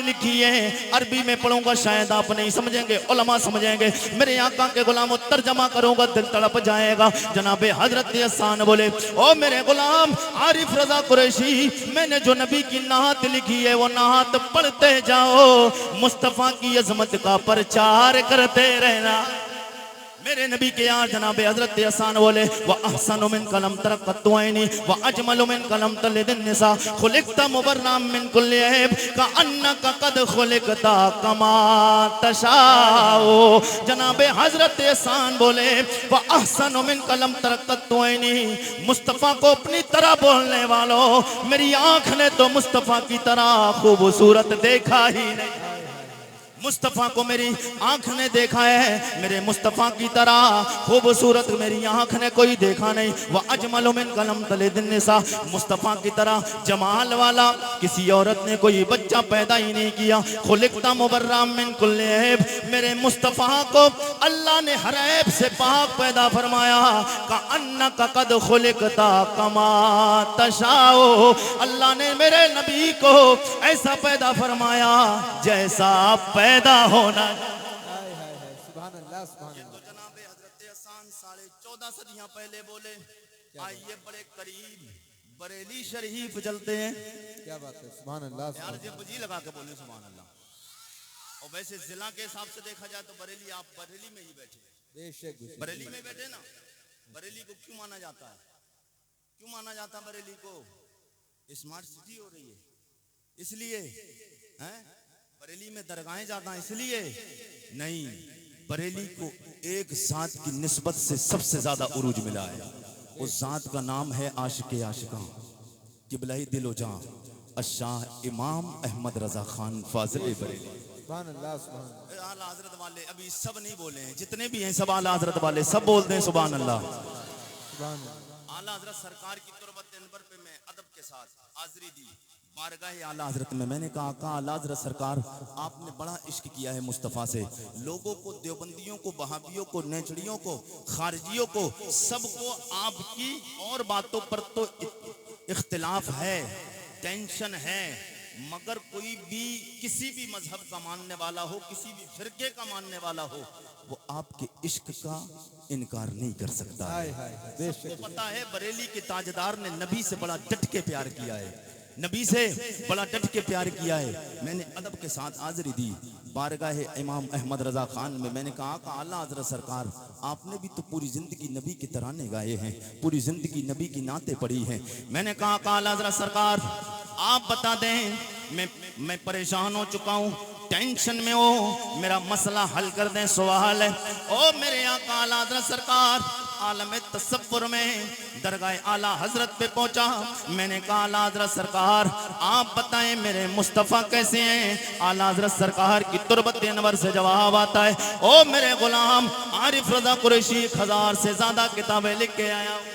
लिखी है, अरबी में पढ़ूंगा शायद आप नहीं समझेंगे, उलमा समझेंगे। मेरे आका के गुलाम तर्जमा करूंगा दिल तड़प जाएगा। जनाबे हजरत हसन बोले, ओ मेरे गुलाम आरिफ रजा कुरैशी, मैंने जो नबी की नात लिखी है वो नात पढ़ते जाओ, मुस्तफा की अजमत का प्रचार करते रहना। मेरे नबी के यार जनाबे हजरत हसन बोले, व अहसनु मिन कलम तरक़्क़तुऐनी व अजमलु मिन कलम तलिदिन निसा खुलिक़्ता मुबर्रअम मिन कुल्लि ऐब का अन्नका क़द खुलिक़ता कमा तशाओ। जनाबे हजरत हसन बोले, व अहसनु मिन कलम तरक़्क़तुऐनी, मुस्तफ़ा को अपनी तरह बोलने वालों, मेरी आँख ने तो मुस्तफ़ा की तरह खूबसूरत देखा ही नहीं। मुस्तफ़ा को मेरी आंख ने देखा है, मेरे मुस्तफ़ा की तरह खूबसूरत मेरी आंख ने कोई देखा नहीं। वह अजमल मिन कलम तलिदिन निसा, मुस्तफ़ा की तरह जमाल वाला किसी औरत ने कोई बच्चा पैदा ही नहीं किया। खुलिक़्ता मुबर्रअम मिन कुल्लि ऐब, मेरे मुस्तफ़ा को अल्लाह ने हर ऐब से पाक पैदा फरमाया। का अन्नका क़द खुलिक़ता कमा तशाओ, अल्लाह ने मेरे नबी को ऐसा पैदा फरमाया जैसा पैदा होना। सुभान अल्लाह, सुभान ये तो जनाबे हजरत हसन 14.5 सदियां पहले बोले। आइए बड़े करीब बरेली शरीफ चलते हैं। क्या बात है, सुभान अल्लाह। यार जब जी लगा के बोले सुभान अल्लाह। और वैसे जिला के हिसाब से देखा जाए तो बरेली, आप बरेली में ही बैठे, बेशक बरेली में बैठे ना। बरेली को क्यों माना जाता है, क्यों माना जाता है बरेली को? स्मार्ट सिटी हो रही है इसलिए हैं? बरेली में दरगाहें ज्यादा इसलिए नहीं, बरेली को एक जात की निस्बत से सबसे ज्यादा उरूज मिला है। उस जात का नाम है आशिक़ आशिक़ा क़िबला-ए दिलो जां अशाह इमाम अहमद रजा खान फाजिल बरेली। सुभान अल्लाह, सुभान अल्लाह। आला हजरत वाले अभी सब नहीं बोले हैं, जितने भी हैं सब आला हजरत वाले सब बोलते हैं सुभान अल्लाह। सुभान अल्लाह। आला हजरत सरकार की तुरबत अनवर पे मैं अदब के साथ हाजिरी दी बारगाह आला हजरत में। मैंने कहा का आला हजरत सरकार, आपने बड़ा इश्क किया है मुस्तफ़ा से। लोगों को, देवबंदियों को, बहाबियों को, नेचड़ियों को, खारजियों को, सबको आपकी और बातों पर तो इख्तिलाफ है, टेंशन है, मगर कोई भी किसी भी मजहब का मानने वाला हो, किसी भी फिरके का मानने वाला हो, वो आपके इश्क का इनकार नहीं कर सकता है। सबको पता है बरेली के ताजदार ने नबी से बड़ा डट के प्यार किया है, नबी से बड़ा डट के प्यार किया है। मैंने अदब के साथ हाजिरी दी बारगाह इमाम अहमद रजा खान में। मैंने कहा कि आला हजरत सरकार, आपने भी तो पूरी जिंदगी नबी के तराने गाए हैं, पूरी जिंदगी नबी की नाते पढ़ी हैं। मैंने कहा कि आला हजरत सरकार, आप बता दें, मैं परेशान हो चुका हूँ, टेंशन में हो, मेरा मसला हल कर दें, सवाल है। ओ मेरे आका आला हजरत सरकार, आलम तसव्वुर में दरगाह आला हजरत पे पहुंचा। मैंने कहा आला हजरत सरकार, आप बताएं मेरे मुस्तफ़ा कैसे हैं? आला हजरत सरकार की तुरबत अनवर से जवाब आता है, ओ मेरे गुलाम आरिफ रजा कुरैशी 1000 से ज्यादा किताबें लिख के आया हूं,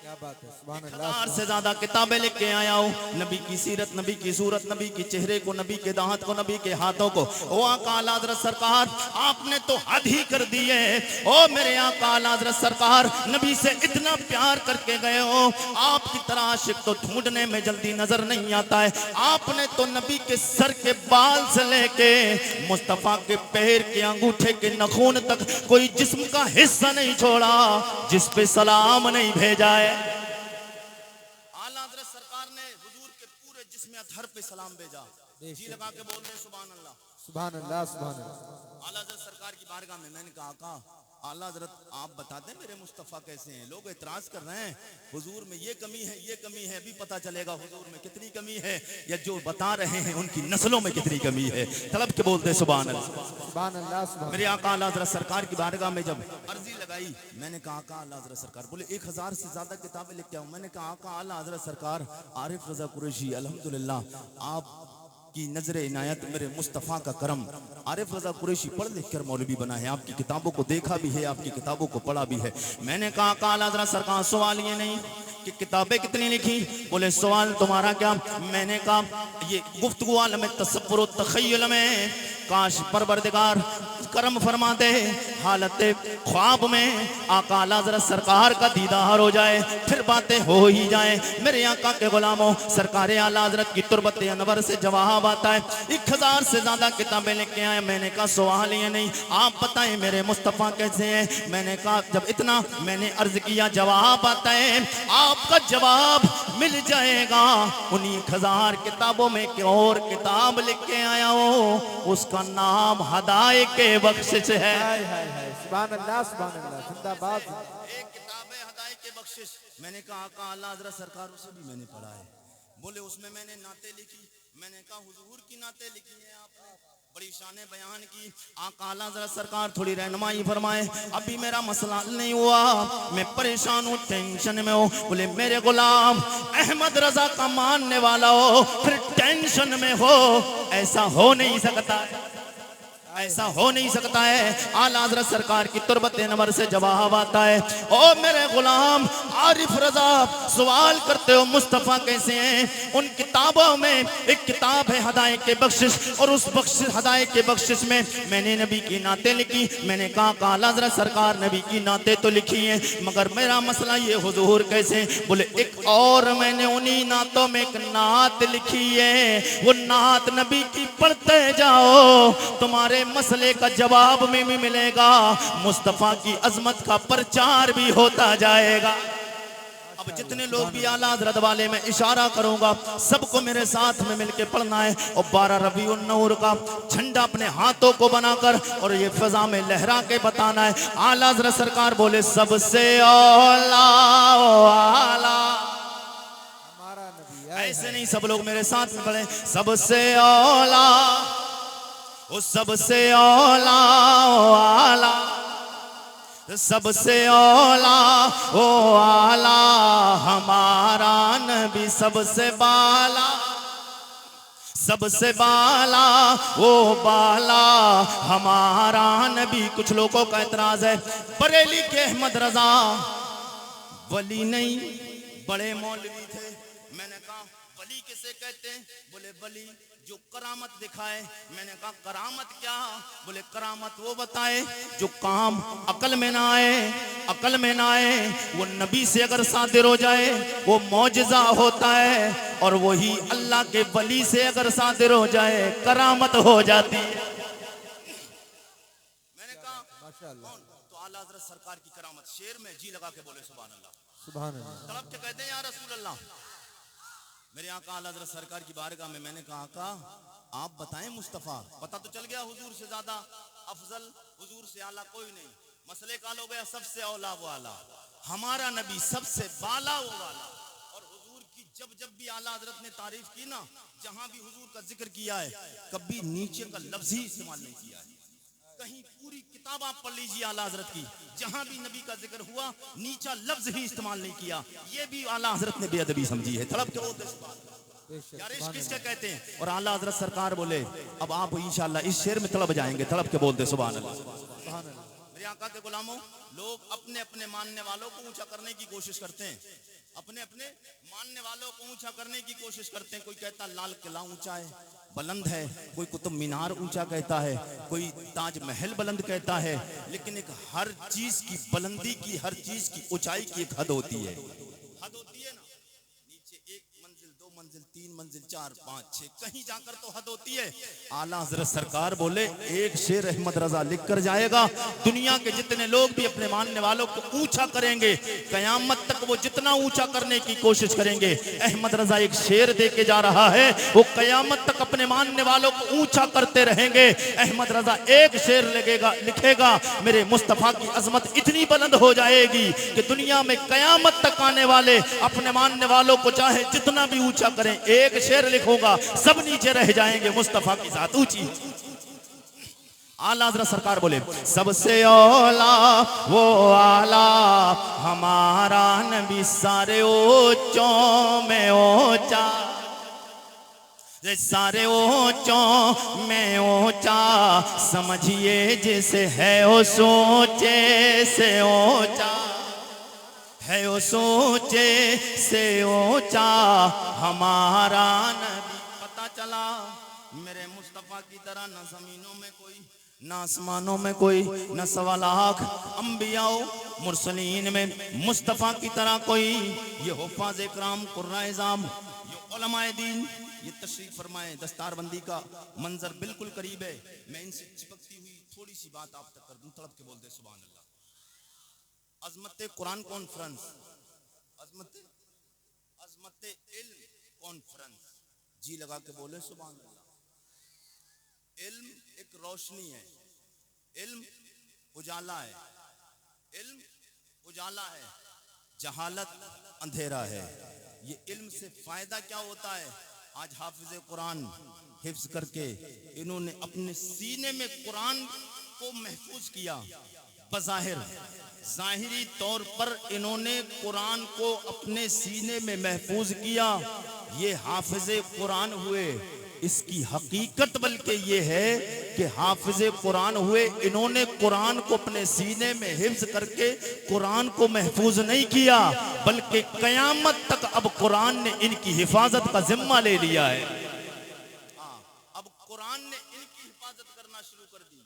क्या बात है, सुभान 1000 से ज्यादा किताबें लिख के आया हूँ। नबी की सीरत, नबी की सूरत, नबी के चेहरे को, नबी के दांत को, नबी के हाथों को। ओ आका आला हज़रत सरकार, आपने तो हद ही कर दी है। ओ मेरे आका आला हज़रत सरकार, नबी से इतना प्यार करके गए हो, आपकी तरह आशिक तो ढूंढने में जल्दी नजर नहीं आता है। आपने तो नबी के सर के बाल से लेके मुस्तफ़ा के पैर के अंगूठे के नखून तक कोई जिस्म का हिस्सा नहीं छोड़ा जिस पे सलाम नहीं भेजा है। हर पे सलाम भेजा। जी लगा के बोल रहे सुभान अल्लाह, सुभान अल्लाह, सुभान अल्लाह। आला हज़रत सरकार की बारगाह में मैंने कहा आका आला हज़रत आप बता दें मेरे मुस्तफ़ा कैसे हैं। लोग एतराज कर रहे हैं हुजूर में ये कमी है, ये कमी है। अभी पता चलेगा हुजूर में कितनी कमी है, या जो बता रहे हैं उनकी नस्लों में कितनी कमी है। तलब के बोलते सुभान अल्लाह, सुभान अल्लाह। मेरे आका आला हज़रत सरकार की बारगाह में जब अर्जी लगाई, मैंने कहा आका आला हज़रत सरकार, बोले 1000 से ज्यादा किताबें लिख के आऊं। मैंने कहा आका आला हज़रत सरकार, आरिफ रजा कुरैशी अल्हम्दुलिल्लाह आप की नजर इनायत, मेरे मुस्तफ़ा का करम, आरिफ रजा कुरैशी पढ़ लिख कर मौलवी बना है। आपकी किताबों को देखा भी है, आपकी किताबों को पढ़ा भी है। मैंने कहा आला हज़रत सरकार सवाल ये नहीं कि किताबें कितनी लिखी, बोले सवाल तुम्हारा क्या। मैंने कहा ये गुफ्तगू आलम तसव्वुर तख़य्युल में काश परवरदिगार करम फरमा दे, हालत ख्वाब में आका आला हज़रत सरकार का दीदार हो जाए, फिर बातें हो ही जाए। मेरे आका के गुलामों, सरकार आला हज़रत की तुरबत अनवर से जवाब आता है। 1000 से ज्यादा किताबें लेके आए। मैंने कहा सवाल ये नहीं, आप बताएं मेरे मुस्तफ़ा कैसे हैं। मैंने कहा जब इतना मैंने अर्ज किया, जवाब आता है आपका जवाब मिल जाएगा। उन्हीं 1000 किताबों में एक और किताब लिख के आया हो, उसका नाम हदाए के बख्शिश है। हाय हाय हाय सुभान अल्लाह जिंदाबाद। एक किताब है हदाए के बख्शिश। मैंने कहा आका आला हज़रत सरकार, उसे भी मैंने पढ़ा है। बोले उसमें मैंने नाते लिखी। मैंने कहा हुजूर की नाते लिखी है आपने, बड़ी शाने बयान की। आका आला हज़रत सरकार थोड़ी रहनुमाई फरमाए। अभी मेरा मसला नहीं हुआ, मैं परेशान हूँ, टेंशन में हूँ। बोले मेरे गुलाम अहमद रजा का मानने वाला हो फिर टेंशन में हो, ऐसा हो नहीं सकता, ऐसा हो नहीं सकता है। आला हज़रत सरकार की तुरबत नंबर से जवाब आता है, ओ मेरे गुलाम आरिफ रजा, सवाल करते हो मुस्तफ़ा कैसे हैं। उन किताबों में एक किताब है हदाए के बख्शिश, और उस बख्शिश हदाए के बख्शिश में मैंने नबी की नाते लिखी। मैंने कहा आला हज़रत सरकार नबी की नाते तो लिखी है, मगर मेरा मसला ये हुजूर कैसे। बोले एक और मैंने उन्हीं नातों में एक नात लिखी है, वो नात नबी की पढ़ते जाओ, तुम्हारे मसले का जवाब में भी मिलेगा, मुस्तफा की अजमत का प्रचार भी होता जाएगा। अब जितने लोग भी आला हज़रत वाले में इशारा करूंगा, सबको मेरे साथ में मिलके पढ़ना है। और 12 रबीउन नूर का झंडा अपने हाथों को बनाकर और ये फिजा में लहरा के बताना है। आला हज़रत सरकार बोले सबसे औला आला, हमारा नबी। ऐसे नहीं, सब लोग मेरे साथ में पढ़े। सबसे औला, सबसे औला आला, सबसे औला ओ आला हमारा नबी, सबसे बाला, सबसे बाला ओ बाला हमारा नबी। कुछ लोगों का एतराज है, बरेली के अहमद रजा वली नहीं बड़े मौलवी थे। मैंने कहा वली किसे कहते हैं। बोले वली जो करामत दिखाए। मैंने कहा करामत क्या। बोले करामत वो बताए जो काम अकल में ना आए, अकल में ना आए, वो नबी से अगर सादिर हो जाए वो मौजज़ा होता है, और वही अल्लाह के वली से अगर सादिर हो जाए करामत हो जाती है। मैंने कहा माशाअल्लाह, तो आला हज़रत सरकार की करामत शेर में जी लगा के बोले सुभान अल्लाह, सुभान अल्लाह। तड़प के कहते हैं या रसूल अल्लाह। मेरे आका आला हज़रत सरकार की बारगाह में मैंने कहा आका आप बताएं मुस्तफ़ा। पता तो चल गया हुजूर से ज्यादा अफजल, हुजूर से आला कोई नहीं। मसले का हो गया सबसे औला वो आला, हमारा नबी सबसे बाला वो वाला। और हुजूर की जब जब भी आला हज़रत ने तारीफ की ना, जहां भी हुजूर का जिक्र किया है, कभी नीचे का लफ्ज ही इस्तेमाल नहीं किया है। कहीं पूरी किताब आप पढ़ लीजिए आला हज़रत की, जहां भी नबी का जिक्र हुआ नीचा लफ्ज ही इस्तेमाल नहीं किया। ये भी आला हज़रत ने बेअदबी समझी है। तड़प के बोलते यार इश्क किसके कहते हैं। और आला हज़रत सरकार बोले अब आप इंशाअल्लाह इस शेर में तड़प जाएंगे। तड़प के बोलते सुभान अल्लाह। मेरे आका के गुलामों, लोग अपने अपने मानने वालों को ऊंचा करने की कोशिश करते हैं, अपने अपने मानने वालों को ऊंचा करने की कोशिश करते हैं। कोई कहता लाल किला ऊंचा है, बुलंद है, कोई कुतुब मीनार ऊंचा कहता है, कोई ताजमहल बुलंद कहता है। लेकिन एक हर चीज की बुलंदी की, हर चीज की ऊंचाई की एक हद होती है। हद होती है ना, नीचे 1 मंजिल 2 मंजिल 3 मंजिल 4 5 6 कहीं जाकर तो हद होती है। आला हज़रत सरकार बोले एक शेर अहमद रजा लिख कर जाएगा, दुनिया के जितने लोग भी अपने मानने वालों को ऊंचा करेंगे, कयामत तक वो जितना ऊंचा करने की कोशिश करेंगे, अहमद रजा एक शेर दे के जा रहा है, वो कयामत तक अपने मानने वालों को ऊंचा करते रहेंगे। अहमद रजा एक शेर लिखेगा, मेरे मुस्तफ़ा की अजमत इतनी बुलंद हो जाएगी कि दुनिया में कयामत तक आने वाले अपने मानने वालों को चाहे जितना भी ऊंचा करें, एक शेर लिखूंगा सब नीचे रह जाएंगे, मुस्तफ़ा की जात ऊंची। आला हज़रत सरकार बोले सबसे औला वो आला हमारा नबी, सारे ऊंचों में ऊंचा, सारे ऊंचों में ऊंचा, समझिए जिसे है वो सोचे से ऊंचा, है वो सोचे से ऊंचा हमारा नबी। पता चला मेरे मुस्तफ़ा की तरह न ज़मीनों में कोई, ना आसमानों में कोई, न सवा लाख अंबियाओ मुरसलीन में मुस्तफ़ा की तरह कोई। ये हुफ़ाज़ इकराम कुर्राएज़ाम, ये उलमाए दीन, ये तशरीफ फरमाए। दस्तारबंदी का मंजर बिल्कुल करीब है। मैं इनसे चिपकती हुई थोड़ी सी बात आप तक कर दूं, तड़प के बोलते सुभान अल्लाह। अज़मत कुरान कॉन्फ्रेंस, अज़मत इल्म कॉन्फ्रेंस, जी लगा के बोले सुभान अल्लाह। इल्म एक रोशनी है, इल्म उजाला है, इल्म उजाला है, जहालत अंधेरा है। ये इल्म से फायदा क्या होता है? आज हाफिज़े कुरान हिफ्ज करके इन्होंने अपने सीने में कुरान को महफूज किया। बज़ाहिर ज़ाहिरी तौर पर इन्होंने कुरान को अपने सीने में महफूज किया, ये हाफिज़े कुरान हुए। इसकी हकीकत बल्कि ये है कि हाफिज़े कुरान हुए, इन्होंने कुरान को अपने सीने में हिफ्ज करके कुरान को महफूज नहीं किया, बल्कि कयामत तक अब कुरान ने इनकी हिफाजत का जिम्मा ले लिया है। अब कुरान ने इनकी हिफाजत करना शुरू कर दी।